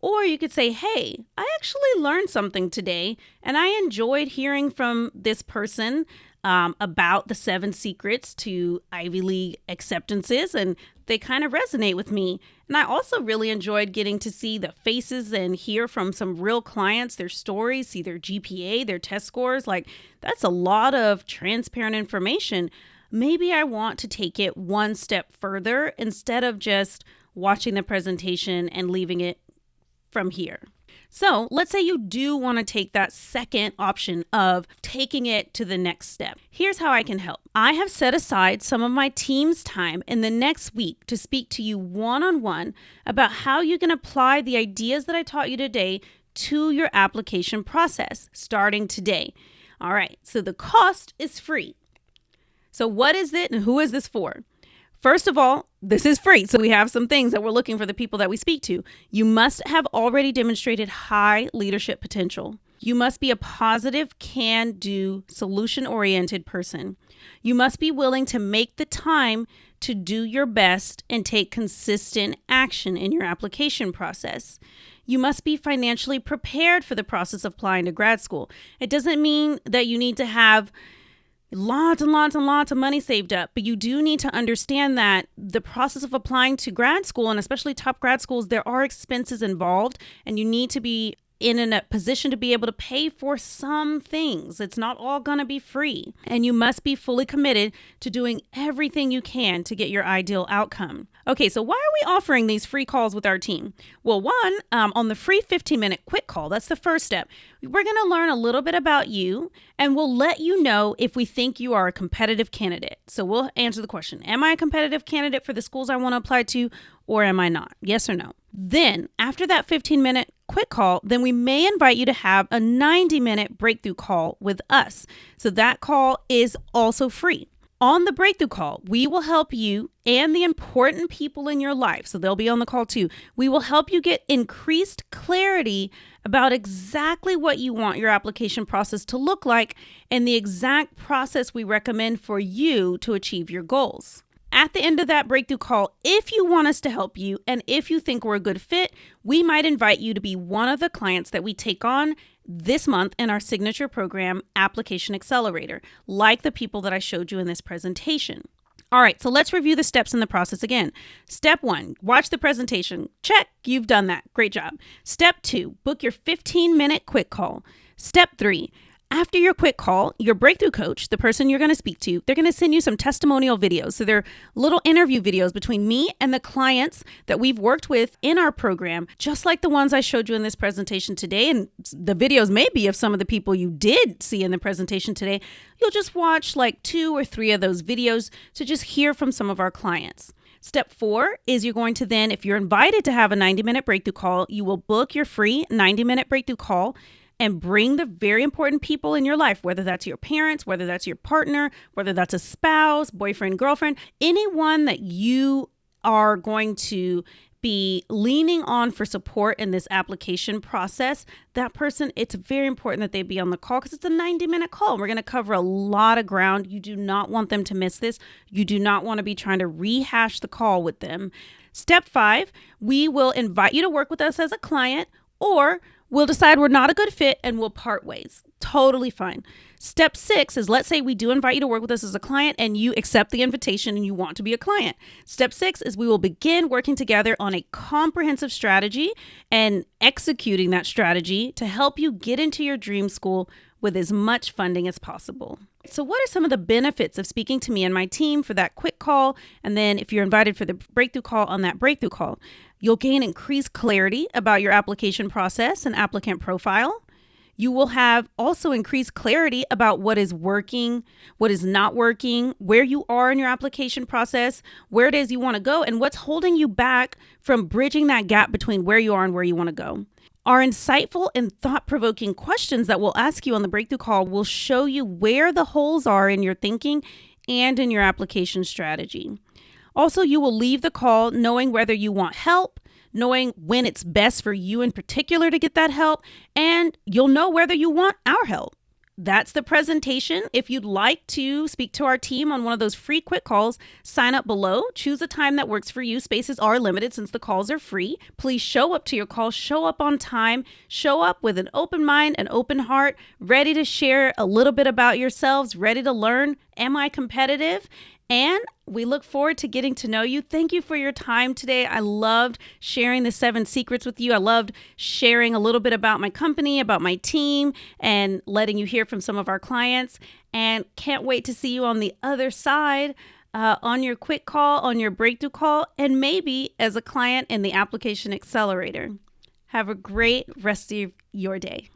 Or you could say, hey, I actually learned something today and I enjoyed hearing from this person about the 7 secrets to Ivy League acceptances, and they kind of resonate with me. And I also really enjoyed getting to see the faces and hear from some real clients, their stories, see their GPA, their test scores. Like, that's a lot of transparent information. Maybe I want to take it one step further instead of just watching the presentation and leaving it from here. So let's say you do want to take that second option of taking it to the next step. Here's how I can help. I have set aside some of my team's time in the next week to speak to you one-on-one about how you can apply the ideas that I taught you today to your application process starting today. All right, so the cost is free. So what is it and who is this for? First of all, this is free. So we have some things that we're looking for the people that we speak to. You must have already demonstrated high leadership potential. You must be a positive, can-do, solution-oriented person. You must be willing to make the time to do your best and take consistent action in your application process. You must be financially prepared for the process of applying to grad school. It doesn't mean that you need to have lots and lots and lots of money saved up, but you do need to understand that the process of applying to grad school, and especially top grad schools, there are expenses involved, and you need to be in a position to be able to pay for some things. It's not all going to be free, and you must be fully committed to doing everything you can to get your ideal outcome. Okay, so why are we offering these free calls with our team? Well, one, on the free 15-minute quick call, that's the first step. We're going to learn a little bit about you, and we'll let you know if we think you are a competitive candidate. So we'll answer the question, am I a competitive candidate for the schools I want to apply to, or am I not? Yes or no? Then, after that 15-minute quick call, then we may invite you to have a 90-minute breakthrough call with us. So that call is also free. On the breakthrough call, we will help you and the important people in your life, so they'll be on the call too. We will help you get increased clarity about exactly what you want your application process to look like and the exact process we recommend for you to achieve your goals. At the end of that breakthrough call, if you want us to help you and if you think we're a good fit, we might invite you to be one of the clients that we take on this month in our signature program, Application Accelerator, like the people that I showed you in this presentation. All right, so let's review the steps in the process again. Step 1, watch the presentation. Check, you've done that. Great job. Step 2, book your 15-minute quick call. Step 3, after your quick call, your breakthrough coach, the person you're going to speak to, they're going to send you some testimonial videos. So they're little interview videos between me and the clients that we've worked with in our program, just like the ones I showed you in this presentation today. And the videos may be of some of the people you did see in the presentation today. You'll just watch like 2 or 3 of those videos to just hear from some of our clients. Step 4 is you're going to then, if you're invited to have a 90-minute breakthrough call, you will book your free 90-minute breakthrough call and bring the very important people in your life, whether that's your parents, whether that's your partner, whether that's a spouse, boyfriend, girlfriend, anyone that you are going to be leaning on for support in this application process. That person, it's very important that they be on the call because it's a 90-minute call. We're going to cover a lot of ground. You do not want them to miss this. You do not want to be trying to rehash the call with them. Step 5, we will invite you to work with us as a client, or we'll decide we're not a good fit and we'll part ways. Totally fine. Step 6 is, let's say we do invite you to work with us as a client and you accept the invitation and you want to be a client. Step 6 is we will begin working together on a comprehensive strategy and executing that strategy to help you get into your dream school with as much funding as possible. So what are some of the benefits of speaking to me and my team for that quick call? And then if you're invited for the breakthrough call, on that breakthrough call, you'll gain increased clarity about your application process and applicant profile. You will have also increased clarity about what is working, what is not working, where you are in your application process, where it is you want to go, and what's holding you back from bridging that gap between where you are and where you want to go. Our insightful and thought-provoking questions that we'll ask you on the breakthrough call will show you where the holes are in your thinking and in your application strategy. Also, you will leave the call knowing whether you want help, knowing when it's best for you in particular to get that help, and you'll know whether you want our help. That's the presentation. If you'd like to speak to our team on one of those free quick calls, sign up below. Choose a time that works for you. Spaces are limited since the calls are free. Please show up to your call. Show up on time. Show up with an open mind, an open heart, ready to share a little bit about yourselves, ready to learn. Am I competitive? And we look forward to getting to know you. Thank you for your time today. I loved sharing the 7 secrets with you. I loved sharing a little bit about my company, about my team, and letting you hear from some of our clients. And can't wait to see you on the other side, on your quick call, on your breakthrough call, and maybe as a client in the application accelerator. Have a great rest of your day.